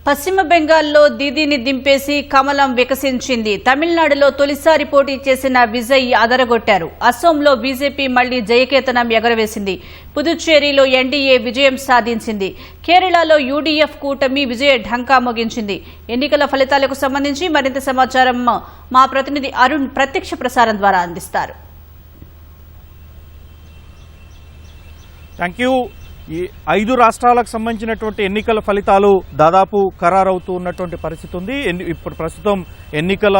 పశ్చిమ బెంగాల్లో దీదీని దింపేసి కమలం వికసించింది. తమిళనాడులో తొలిసారి పోటీ చేసిన విజయ్ అదరగొట్టారు. అసోంలో బీజేపీ మళ్లీ జయకేతనం ఎగరవేసింది. పుదుచ్చేరిలో ఎన్డీఏ విజయం సాధించింది. కేరళలో యూడీఎఫ్ కూటమి విజయ ఢంకా మోగించింది. ఎన్నికల ఫలితాలకు సంబంధించి మరింత సమాచారం మా ప్రతినిధి అరుణ్ ప్రత్యక్ష ప్రసారం ద్వారా అందిస్తారు. ఈ 5 రాష్ట్రాలకు సంబంధించినటువంటి ఎన్నికల ఫలితాలు దాదాపు ఖరారవుతూ ఉన్నటువంటి పరిస్థితి ఉంది. ఇప్పుడు ప్రస్తుతం ఎన్నికల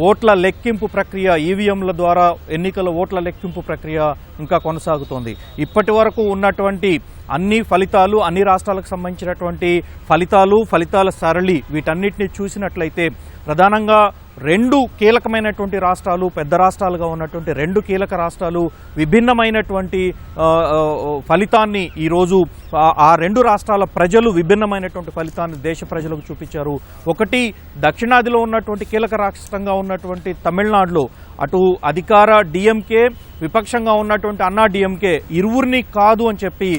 ఓట్ల లెక్కింపు ప్రక్రియ, ఈవీఎంల ద్వారా ఎన్నికల ఓట్ల లెక్కింపు ప్రక్రియ ఇంకా కొనసాగుతోంది. ఇప్పటి వరకు ఉన్నటువంటి అన్ని ఫలితాలు, అన్ని రాష్ట్రాలకు సంబంధించినటువంటి ఫలితాల సరళి వీటన్నిటిని చూసినట్లయితే ప్రధానంగా 2 కీలకమైనటువంటి రాష్ట్రాలు, పెద్ద రాష్ట్రాలుగా ఉన్నటువంటి 2 కీలక రాష్ట్రాలు విభిన్నమైనటువంటి ఫలితాన్ని ఈరోజు ఆ 2 రాష్ట్రాల ప్రజలు విభిన్నమైనటువంటి ఫలితాన్ని దేశ ప్రజలకు చూపించారు. ఒకటి దక్షిణాదిలో ఉన్నటువంటి కీలక రాష్ట్రంగా ఉన్నటువంటి తమిళనాడులో అటు అధికార డిఎంకే, విపక్షంగా ఉన్నటువంటి అన్నా డిఎంకే ఇరువురిని కాదు అని చెప్పి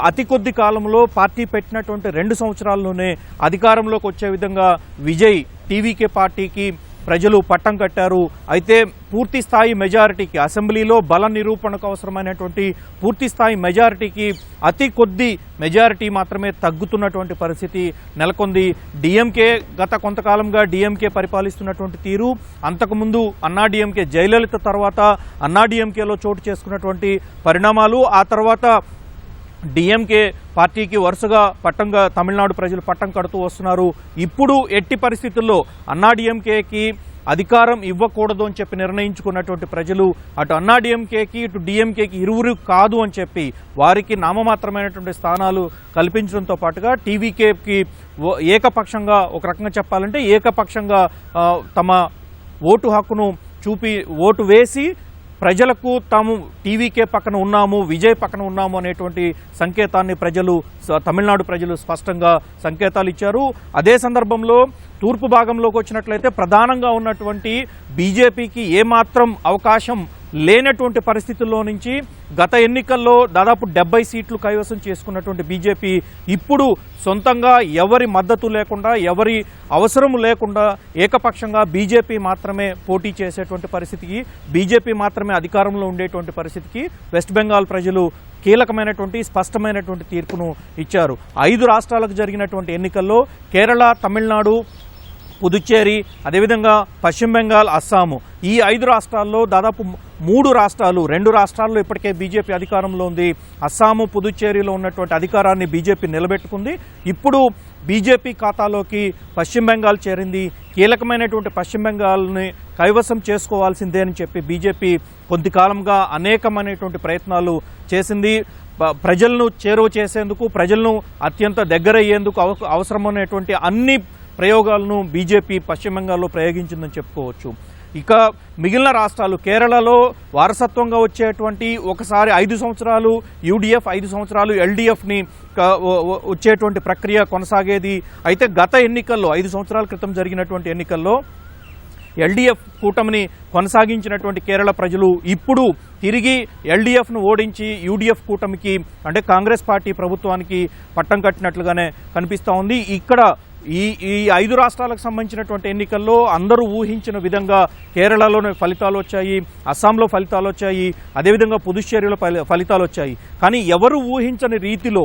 అతి కొద్ది కాలంలో పార్టీ పెట్టినటువంటి 2 సంవత్సరాల్లోనే అధికారంలోకి వచ్చే విధంగా విజయ్ టీవీకే పార్టీకి ప్రజలు పట్టం కట్టారు. అయితే పూర్తి స్థాయి మెజారిటీకి, అసెంబ్లీలో బల నిరూపణకు అవసరమైనటువంటి పూర్తి స్థాయి మెజారిటీకి అతి కొద్ది మెజారిటీ మాత్రమే తగ్గుతున్నటువంటి పరిస్థితి నెలకొంది. డిఎంకే గత కొంతకాలంగా డిఎంకే పరిపాలిస్తున్నటువంటి తీరు, అంతకుముందు అన్నా డిఎంకే జయలలిత తర్వాత అన్నా డిఎంకేలో చోటు చేసుకున్నటువంటి పరిణామాలు, ఆ తర్వాత డిఎంకే పార్టీకి వరుసగా పట్టంగా తమిళనాడు ప్రజలు పట్టం కడుతూ వస్తున్నారు. ఇప్పుడు ఎట్టి పరిస్థితుల్లో అన్నా డిఎంకేకి అధికారం ఇవ్వకూడదు అని చెప్పి నిర్ణయించుకున్నటువంటి ప్రజలు అటు అన్నా డిఎంకేకి ఇటు డిఎంకేకి ఇరువురు కాదు అని చెప్పి వారికి నామమాత్రమైనటువంటి స్థానాలు కల్పించడంతో పాటుగా టీవీకేకి ఏకపక్షంగా, ఒక రకంగా చెప్పాలంటే ఏకపక్షంగా తమ ఓటు హక్కును చూపి ఓటు వేసి ప్రజలకు తాము టీవీకే పక్కన ఉన్నాము, విజయ్ పక్కన ఉన్నాము అనేటువంటి సంకేతాన్ని తమిళనాడు ప్రజలు స్పష్టంగా సంకేతాలు ఇచ్చారు. అదే సందర్భంలో తూర్పు భాగంలోకి వచ్చినట్లయితే ప్రధానంగా ఉన్నటువంటి బీజేపీకి ఏమాత్రం అవకాశం లేనటువంటి పరిస్థితుల్లో నుంచి గత ఎన్నికల్లో దాదాపు 70 సీట్లు కైవసం చేసుకున్నటువంటి బీజేపీ ఇప్పుడు సొంతంగా ఎవరి మద్దతు లేకుండా, ఎవరి అవసరం లేకుండా ఏకపక్షంగా బీజేపీ మాత్రమే పోటీ చేసేటువంటి పరిస్థితికి, బీజేపీ మాత్రమే అధికారంలో ఉండేటువంటి పరిస్థితికి వెస్ట్ బెంగాల్ ప్రజలు కీలకమైనటువంటి స్పష్టమైనటువంటి తీర్పును ఇచ్చారు. 5 రాష్ట్రాలకు జరిగినటువంటి ఎన్నికల్లో కేరళ, తమిళనాడు, పుదుచ్చేరి, అదేవిధంగా పశ్చిమ బెంగాల్, అస్సాము, ఈ 5 రాష్ట్రాల్లో దాదాపు 2 రాష్ట్రాల్లో ఇప్పటికే బీజేపీ అధికారంలో ఉంది. అస్సాము, పుదుచ్చేరిలో ఉన్నటువంటి అధికారాన్ని బీజేపీ నిలబెట్టుకుంది. ఇప్పుడు బీజేపీ ఖాతాలోకి పశ్చిమ బెంగాల్ చేరింది. కీలకమైనటువంటి పశ్చిమ బెంగాల్ని కైవసం చేసుకోవాల్సిందే అని చెప్పి బీజేపీ కొంతకాలంగా అనేకమైనటువంటి ప్రయత్నాలు చేసింది. ప్రజలను చేరువ చేసేందుకు, ప్రజలను అత్యంత దగ్గరయ్యేందుకు అవసరమైనటువంటి అన్ని ప్రయోగాలను బీజేపీ పశ్చిమ బెంగాల్లో ప్రయోగించిందని చెప్పుకోవచ్చు. ఇక మిగిలిన రాష్ట్రాలు, కేరళలో వారసత్వంగా వచ్చేటువంటి ఒకసారి 5 సంవత్సరాలు యూడీఎఫ్, 5 సంవత్సరాలు ఎల్డీఎఫ్ని వచ్చేటువంటి ప్రక్రియ కొనసాగేది. అయితే గత ఎన్నికల్లో 5 సంవత్సరాల క్రితం జరిగినటువంటి ఎన్నికల్లో ఎల్డీఎఫ్ కూటమిని కొనసాగించినటువంటి కేరళ ప్రజలు ఇప్పుడు తిరిగి ఎల్డీఎఫ్ను ఓడించి యూడీఎఫ్ కూటమికి, అంటే కాంగ్రెస్ పార్టీ ప్రభుత్వానికి పట్టం కట్టినట్లుగానే కనిపిస్తూ ఉంది. ఇక్కడ ఈ 5 రాష్ట్రాలకు సంబంధించినటువంటి ఎన్నికల్లో అందరూ ఊహించిన విధంగా కేరళలోనే ఫలితాలు వచ్చాయి, అస్సాంలో ఫలితాలు వచ్చాయి, అదేవిధంగా పుదుచ్చేరిలో ఫలితాలు వచ్చాయి. కానీ ఎవరు ఊహించని రీతిలో,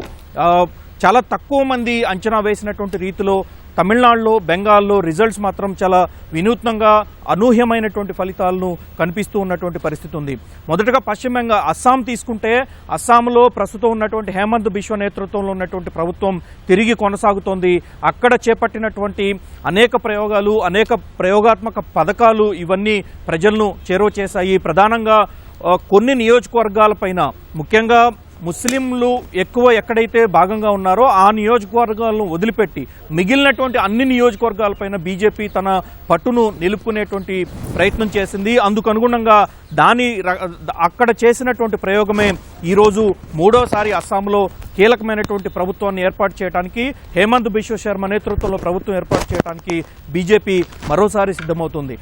చాలా తక్కువ మంది అంచనా వేసినటువంటి రీతిలో తమిళనాడులో, బెంగాల్లో రిజల్ట్స్ మాత్రం చాలా వినూత్నంగా అనూహ్యమైనటువంటి ఫలితాలను కనిపిస్తూ ఉన్నటువంటి పరిస్థితి ఉంది. మొదటగా పశ్చిమ బెంగాల్, అస్సాం తీసుకుంటే అస్సాంలో ప్రస్తుతం ఉన్నటువంటి హేమంత్ బిశ్వ నేతృత్వంలో ఉన్నటువంటి ప్రభుత్వం తిరిగి కొనసాగుతోంది. అక్కడ చేపట్టినటువంటి అనేక ప్రయోగాలు, అనేక ప్రయోగాత్మక పథకాలు ఇవన్నీ ప్రజలను చేరువ చేశాయి. ప్రధానంగా కొన్ని నియోజకవర్గాలపైన, ముఖ్యంగా ముస్లింలు ఎక్కువ ఎక్కడైతే భాగంగా ఉన్నారో ఆ నియోజకవర్గాలను వదిలిపెట్టి మిగిలినటువంటి అన్ని నియోజకవర్గాలపైన బీజేపీ తన పట్టును నిలుపుకునేటువంటి ప్రయత్నం చేసింది. అందుకు అనుగుణంగా అక్కడ చేసినటువంటి ప్రయోగమే ఈరోజు మూడోసారి అస్సాంలో కీలకమైనటువంటి ప్రభుత్వాన్ని ఏర్పాటు చేయడానికి హేమంత్ బిశ్వ శర్మ నేతృత్వంలో ప్రభుత్వం ఏర్పాటు చేయడానికి బీజేపీ మరోసారి సిద్ధమవుతుంది.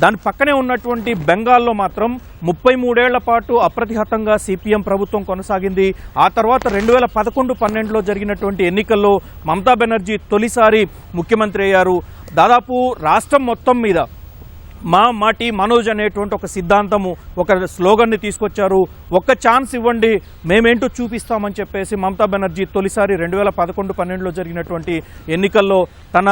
దాని పక్కనే ఉన్నటువంటి బెంగాల్లో మాత్రం 33 ఏళ్ల పాటు అప్రతిహతంగా సిపిఎం ప్రభుత్వం కొనసాగింది. ఆ తర్వాత 2011-12లో జరిగినటువంటి ఎన్నికల్లో మమతా బెనర్జీ తొలిసారి ముఖ్యమంత్రి అయ్యారు. దాదాపు రాష్ట్రం మొత్తం మీద మా మాటి మనోజ్ అనేటువంటి ఒక సిద్ధాంతము, ఒక స్లోగన్ని తీసుకొచ్చారు. ఒక్క ఛాన్స్ ఇవ్వండి, మేమేంటో చూపిస్తామని చెప్పేసి మమతా బెనర్జీ తొలిసారి 2011-12లో జరిగినటువంటి ఎన్నికల్లో తన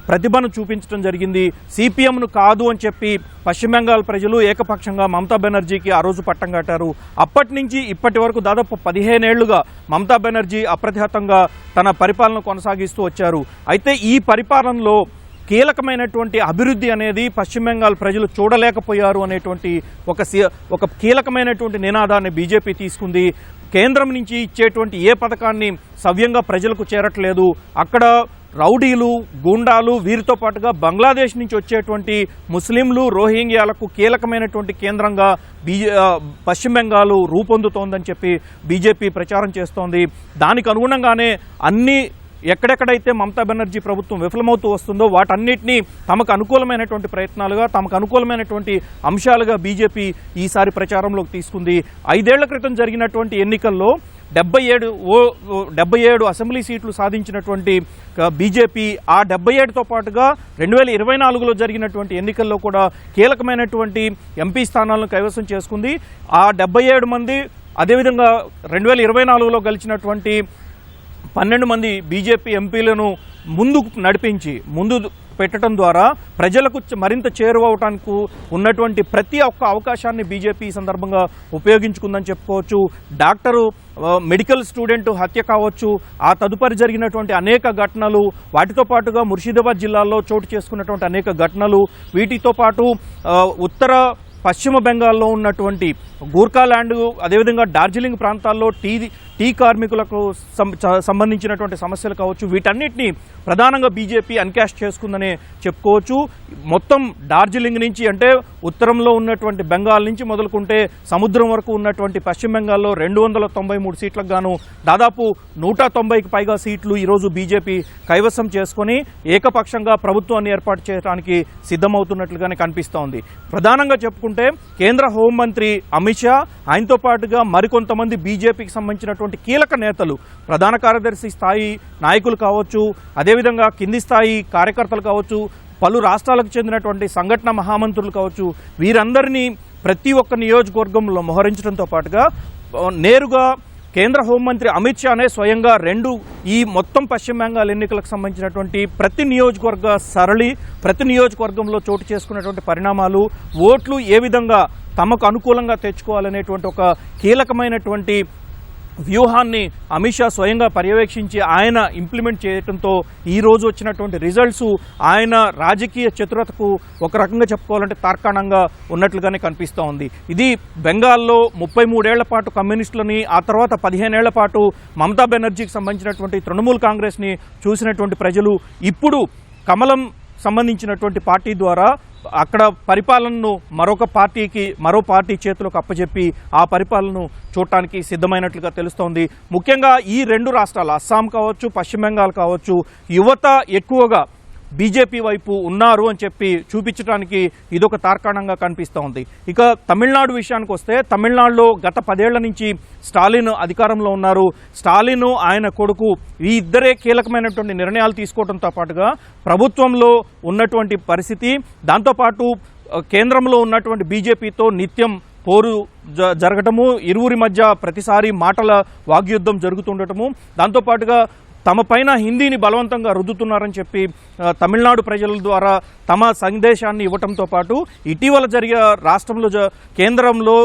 ప్రతిభను చూపించడం జరిగింది. సిపిఎంను కాదు అని చెప్పి పశ్చిమ బెంగాల్ ప్రజలు ఏకపక్షంగా మమతా బెనర్జీకి ఆ రోజు పట్టం కట్టారు. అప్పటి నుంచి ఇప్పటి వరకు దాదాపు 15 ఏళ్లుగా మమతా బెనర్జీ అప్రతిహతంగా తన పరిపాలన కొనసాగిస్తూ వచ్చారు. అయితే ఈ పరిపాలనలో కీలకమైనటువంటి అభివృద్ధి అనేది పశ్చిమ బెంగాల్ ప్రజలు చూడలేకపోయారు అనేటువంటి ఒక కీలకమైనటువంటి నినాదాన్ని బీజేపీ తీసుకుంది. కేంద్రం నుంచి ఇచ్చేటువంటి ఏ పథకాన్ని సవ్యంగా ప్రజలకు చేరట్లేదు. అక్కడ రౌడీలు, గూండాలు, వీరితో పాటుగా బంగ్లాదేశ్ నుంచి వచ్చేటువంటి ముస్లింలు, రోహింగ్యాలకు కీలకమైనటువంటి కేంద్రంగా పశ్చిమ బెంగాల్ రూపొందుతోందని చెప్పి బీజేపీ ప్రచారం చేస్తోంది. దానికి అనుగుణంగానే అన్ని ఎక్కడెక్కడైతే మమతా బెనర్జీ ప్రభుత్వం విఫలమవుతూ వస్తుందో వాటన్నిటినీ తమకు అనుకూలమైనటువంటి ప్రయత్నాలుగా, తమకు అనుకూలమైనటువంటి అంశాలుగా బీజేపీ ఈసారి ప్రచారంలోకి తీసుకుంది. 5 ఏళ్ల క్రితం జరిగినటువంటి ఎన్నికల్లో 77 అసెంబ్లీ సీట్లు సాధించినటువంటి బీజేపీ ఆ 77తో పాటుగా 2024లో జరిగినటువంటి ఎన్నికల్లో కూడా కీలకమైనటువంటి ఎంపీ స్థానాలను కైవసం చేసుకుంది. ఆ 77 మంది, అదేవిధంగా 2024లో గెలిచినటువంటి 12 మంది బీజేపీ ఎంపీలను ముందు పెట్టడం ద్వారా ప్రజలకు మరింత చేరువవటానికి ఉన్నటువంటి ప్రతి ఒక్క అవకాశాన్ని బీజేపీ ఈ సందర్భంగా ఉపయోగించుకుందని చెప్పుకోవచ్చు. డాక్టరు, మెడికల్ స్టూడెంట్ హత్య కావచ్చు, ఆ తదుపరి జరిగినటువంటి అనేక ఘటనలు, వాటితో పాటుగా ముర్షిదాబాద్ జిల్లాలో చోటు చేసుకున్నటువంటి అనేక ఘటనలు, వీటితో పాటు ఉత్తర పశ్చిమ బెంగాల్లో ఉన్నటువంటి గూర్ఖాల్యాండ్, అదేవిధంగా డార్జిలింగ్ ప్రాంతాల్లో టీ కార్మికులకు సంబంధించినటువంటి సమస్యలు కావచ్చు, వీటన్నిటినీ ప్రధానంగా బీజేపీ అన్కాష్ చేసుకుందనే చెప్పుకోవచ్చు. మొత్తం డార్జిలింగ్ నుంచి, అంటే ఉత్తరంలో ఉన్నటువంటి బెంగాల్ నుంచి మొదలుకుంటే సముద్రం వరకు ఉన్నటువంటి పశ్చిమ బెంగాల్లో 293 సీట్లకు గాను దాదాపు 190కి పైగా సీట్లు ఈరోజు బీజేపీ కైవసం చేసుకొని ఏకపక్షంగా ప్రభుత్వాన్ని ఏర్పాటు చేయడానికి సిద్ధమవుతున్నట్లుగానే కనిపిస్తోంది. ప్రధానంగా చెప్పుకుంటే కేంద్ర హోంమంత్రి అమిత్ షా, ఆయనతో పాటుగా మరికొంతమంది బీజేపీకి సంబంధించినటువంటి కీలక నేతలు, ప్రధాన కార్యదర్శి స్థాయి నాయకులు కావచ్చు, అదేవిధంగా కింది స్థాయి కార్యకర్తలు కావచ్చు, పలు రాష్ట్రాలకు చెందినటువంటి సంఘటన మహామంత్రులు కావచ్చు, వీరందరినీ ప్రతి ఒక్క నియోజకవర్గంలో మోహరించడంతో పాటుగా నేరుగా కేంద్ర హోంమంత్రి అమిత్ షానే స్వయంగా ఈ మొత్తం పశ్చిమ బెంగాల్ ఎన్నికలకు సంబంధించినటువంటి ప్రతి నియోజకవర్గ ప్రతి నియోజకవర్గంలో చోటు చేసుకున్నటువంటి పరిణామాలు, ఓట్లు ఏ విధంగా తమకు అనుకూలంగా తెచ్చుకోవాలనేటువంటి ఒక కీలకమైనటువంటి వ్యూహాన్ని అమిత్ షా స్వయంగా పర్యవేక్షించి ఆయన ఇంప్లిమెంట్ చేయడంతో ఈ రోజు వచ్చినటువంటి రిజల్ట్స్ ఆయన రాజకీయ చతురతకు ఒక రకంగా చెప్పుకోవాలంటే తార్కాణంగా ఉన్నట్లుగానే కనిపిస్తూ ఉంది. ఇది బెంగాల్లో 33 ఏళ్ల పాటు కమ్యూనిస్టులని, ఆ తర్వాత 15 ఏళ్ల పాటు మమతా బెనర్జీకి సంబంధించినటువంటి తృణమూల్ కాంగ్రెస్ని చూసినటువంటి ప్రజలు ఇప్పుడు కమలం సంబంధించినటువంటి పార్టీ ద్వారా అక్కడ పరిపాలనను మరో పార్టీ చేతులకు అప్పచెప్పి ఆ పరిపాలనను చూడటానికి సిద్ధమైనట్లుగా తెలుస్తోంది. ముఖ్యంగా ఈ 2 రాష్ట్రాలు, అస్సాం కావచ్చు, పశ్చిమ బెంగాల్ కావచ్చు, యువత ఎక్కువగా బీజేపీ వైపు ఉన్నారు అని చెప్పి చూపించడానికి ఇదొక తార్కాణంగా కనిపిస్తూ ఉంది. ఇక తమిళనాడు విషయానికి వస్తే, తమిళనాడులో గత 10 ఏళ్ల నుంచి స్టాలిన్ అధికారంలో ఉన్నారు. స్టాలిన్, ఆయన కొడుకు, ఈ ఇద్దరే కీలకమైనటువంటి నిర్ణయాలు తీసుకోవడంతో పాటుగా ప్రభుత్వంలో ఉన్నటువంటి పరిస్థితి, దాంతోపాటు కేంద్రంలో ఉన్నటువంటి బీజేపీతో నిత్యం పోరు జరగటము, ఇరువురి మధ్య ప్రతిసారి మాటల వాగ్యుద్ధం జరుగుతుండటము, దాంతోపాటుగా తమ పైన హిందీని బలవంతంగా రుద్దుతున్నారని చెప్పి తమిళనాడు ప్రజల ద్వారా తమ సందేశాన్ని ఇవ్వటంతో పాటు ఇటీవల జరిగే రాష్ట్రంలో కేంద్రంలో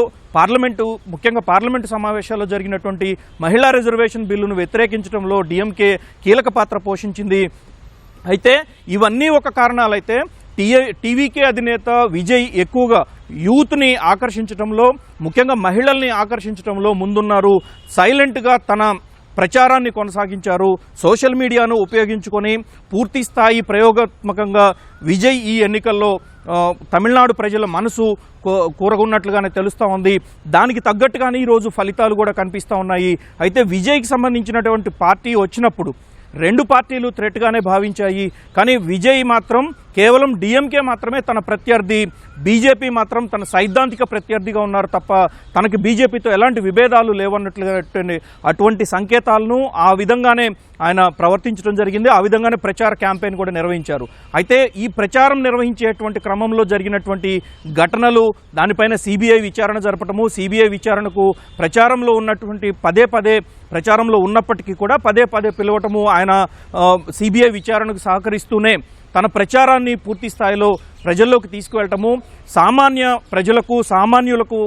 ముఖ్యంగా పార్లమెంటు సమావేశాల్లో జరిగినటువంటి మహిళా రిజర్వేషన్ బిల్లును వ్యతిరేకించడంలో డిఎంకే కీలక పాత్ర పోషించింది. అయితే ఇవన్నీ ఒక కారణాలైతే టీవీకే అధినేత విజయ్ ఎక్కువగా యూత్ని ఆకర్షించడంలో, ముఖ్యంగా మహిళల్ని ఆకర్షించడంలో ముందున్నారు. సైలెంట్గా తన ప్రచారాన్ని కొనసాగించారు. సోషల్ మీడియాను ఉపయోగించుకొని పూర్తి స్థాయి ప్రయోగాత్మకంగా విజయ్ ఈ ఎన్నికల్లో తమిళనాడు ప్రజల మనసు కూరగొన్నట్లుగానే తెలుస్తూ ఉంది. దానికి తగ్గట్టుగానే ఈరోజు ఫలితాలు కూడా కనిపిస్తూ ఉన్నాయి. అయితే విజయ్కి సంబంధించినటువంటి పార్టీ వచ్చినప్పుడు రెండు పార్టీలు థ్రెట్గానే భావించాయి. కానీ విజయ్ మాత్రం కేవలం డిఎంకే మాత్రమే తన ప్రత్యర్థి, బీజేపీ మాత్రం తన సైద్ధాంతిక ప్రత్యర్థిగా ఉన్నారు తప్ప తనకి బీజేపీతో ఎలాంటి విభేదాలు లేవన్నట్లుగా అటువంటి సంకేతాలను ఆ విధంగానే ఆయన ప్రవర్తించడం జరిగింది. ఆ విధంగానే ప్రచార క్యాంపెయిన్ కూడా నిర్వహించారు. అయితే ఈ ప్రచారం నిర్వహించేటువంటి క్రమంలో జరిగినటువంటి ఘటనలు, దానిపైన సిబిఐ విచారణ జరపటము, సిబిఐ విచారణకు ప్రచారంలో ఉన్నటువంటి పదే ప్రచారంలో ఉన్నప్పటికీ కూడా పదే పిలవటము, ఆయన సిబిఐ విచారణకు సహకరిస్తూనే తన ప్రచారాన్ని పూర్తి స్థాయిలో ప్రజల్లోకి తీసుకువెళ్ళటము, సామాన్య ప్రజలకు సామాన్యులకు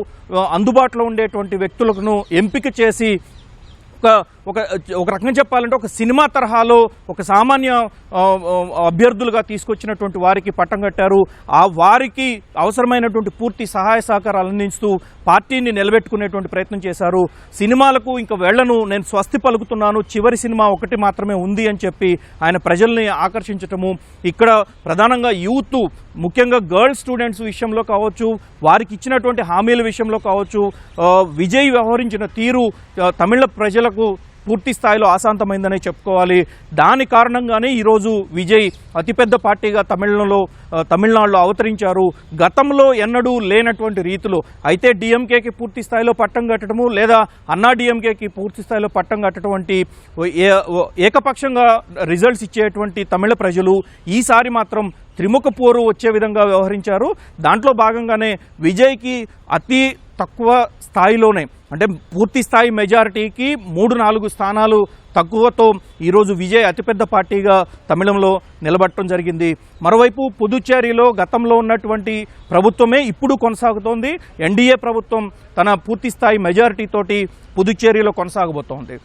అందుబాటులో ఉండేటువంటి వ్యక్తులను ఎంపిక చేసి ఒక రకంగా చెప్పాలంటే ఒక సినిమా తరహాలో ఒక సామాన్య అభ్యర్థులుగా తీసుకొచ్చినటువంటి వారికి పట్టం కట్టారు. ఆ వారికి అవసరమైనటువంటి పూర్తి సహాయ సహకారాలు అందిస్తూ పార్టీని నిలబెట్టుకునేటువంటి ప్రయత్నం చేశారు. సినిమాలకు ఇంకా వెళ్లను, నేను స్వస్తి పలుకుతున్నాను, చివరి సినిమా ఒకటి మాత్రమే ఉంది అని చెప్పి ఆయన ప్రజల్ని ఆకర్షించటము, ఇక్కడ ప్రధానంగా యూత్ ముఖ్యంగా గర్ల్స్ స్టూడెంట్స్ విషయంలో కావచ్చు, వారికి ఇచ్చినటువంటి హామీల విషయంలో కావచ్చు, విజయ్ వ్యవహరించిన తీరు తమిళ ప్రజలకు పూర్తి స్థాయిలో ఆశాంతమైందనే చెప్పుకోవాలి. దాని కారణంగానే ఈరోజు విజయ్ అతిపెద్ద పార్టీగా తమిళనాడులో అవతరించారు. గతంలో ఎన్నడూ లేనటువంటి రీతిలో అయితే డిఎంకేకి పూర్తి స్థాయిలో పట్టం కట్టడము, లేదా అన్నా డిఎంకేకి పూర్తి స్థాయిలో పట్టం కట్టడం వంటి ఏకపక్షంగా రిజల్ట్స్ ఇచ్చేటువంటి తమిళ ప్రజలు ఈసారి మాత్రం త్రిముఖ పోరు వచ్చే విధంగా వ్యవహరించారు. దాంట్లో భాగంగానే విజయ్కి అతి తక్కువ స్థాయిలోనే, అంటే పూర్తి స్థాయి మెజారిటీకి 3-4 స్థానాలు తక్కువతో ఈరోజు విజయ్ అతిపెద్ద పార్టీగా తమిళంలో నిలబడటం జరిగింది. మరోవైపు పుదుచ్చేరిలో గతంలో ఉన్నటువంటి ప్రభుత్వమే ఇప్పుడు కొనసాగుతోంది. ఎన్డీఏ ప్రభుత్వం తన పూర్తి స్థాయి మెజారిటీతోటి పుదుచ్చేరిలో కొనసాగబోతోంది.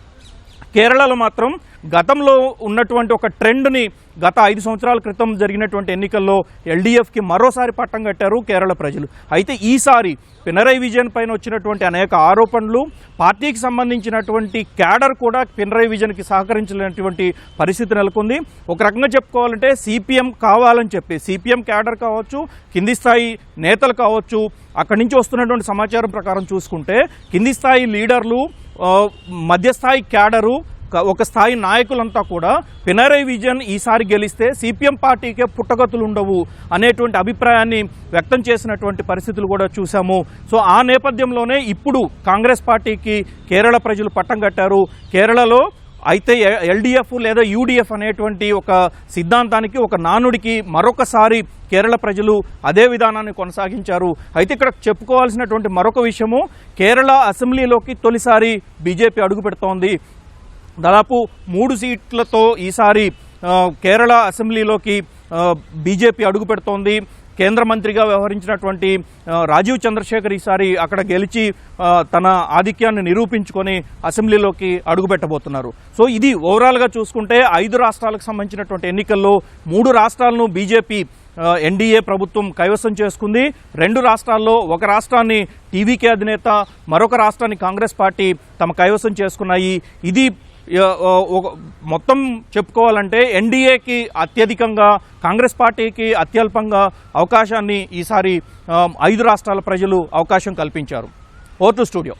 కేరళలో మాత్రం గతంలో ఉన్నటువంటి ఒక ట్రెండ్ని గత 5 సంవత్సరాల క్రితం జరిగినటువంటి ఎన్నికల్లో ఎల్డీఎఫ్కి మరోసారి పట్టం కట్టారు కేరళ ప్రజలు. అయితే ఈసారి పినరై విజయన్ పైన వచ్చినటువంటి అనేక ఆరోపణలు, పార్టీకి సంబంధించినటువంటి క్యాడర్ కూడా పినరై విజయన్కి సహకరించినటువంటి పరిస్థితి నెలకొంది. ఒక రకంగా చెప్పుకోవాలంటే సిపిఎం కావాలని చెప్పి సిపిఎం క్యాడర్ కావచ్చు, కింది స్థాయి నేతలు కావచ్చు, అక్కడి నుంచి వస్తున్నటువంటి సమాచారం ప్రకారం చూసుకుంటే కింది స్థాయి లీడర్లు, మధ్యస్థాయి క్యాడరు, ఒక స్థాయి నాయకులంతా కూడా పినరై విజయన్ ఈసారి గెలిస్తే సిపిఎం పార్టీకే పుట్టగతులు ఉండవు అనేటువంటి అభిప్రాయాన్ని వ్యక్తం చేసినటువంటి పరిస్థితులు కూడా చూసాము. సో ఆ నేపథ్యంలోనే ఇప్పుడు కాంగ్రెస్ పార్టీకి కేరళ ప్రజలు పట్టం కట్టారు. కేరళలో అయితే ఎల్డీఎఫ్ లేదా యూడీఎఫ్ అనేటువంటి ఒక సిద్ధాంతానికి, ఒక నానుడికి మరొకసారి కేరళ ప్రజలు అదే విధానాన్ని కొనసాగించారు. అయితే ఇక్కడ చెప్పుకోవాల్సినటువంటి మరొక విషయము, కేరళ అసెంబ్లీలోకి తొలిసారి బీజేపీ అడుగు పెడుతోంది. దాదాపు 3 సీట్లతో ఈసారి కేరళ అసెంబ్లీలోకి బీజేపీ అడుగు పెడుతోంది. కేంద్ర మంత్రిగా వ్యవహరించినటువంటి రాజీవ్ చంద్రశేఖర్ ఈసారి అక్కడ గెలిచి తన ఆధిక్యాన్ని నిరూపించుకొని అసెంబ్లీలోకి అడుగుపెట్టబోతున్నారు. సో ఇది ఓవరాల్గా చూసుకుంటే 5 రాష్ట్రాలకు సంబంధించినటువంటి ఎన్నికల్లో 3 రాష్ట్రాలను బీజేపీ ఎన్డీఏ ప్రభుత్వం కైవసం చేసుకుంది. 2 రాష్ట్రాల్లో ఒక రాష్ట్రాన్ని టీవీకే అధినేత, మరొక రాష్ట్రాన్ని కాంగ్రెస్ పార్టీ తమ కైవసం చేసుకున్నాయి. ఇది మొత్తం చెప్పుకోవాలంటే ఎన్డీఏకి అత్యధికంగా, కాంగ్రెస్ పార్టీకి అత్యల్పంగా అవకాశాన్ని ఈసారి 5 రాష్ట్రాల ప్రజలు అవకాశం కల్పించారు. Over to studio.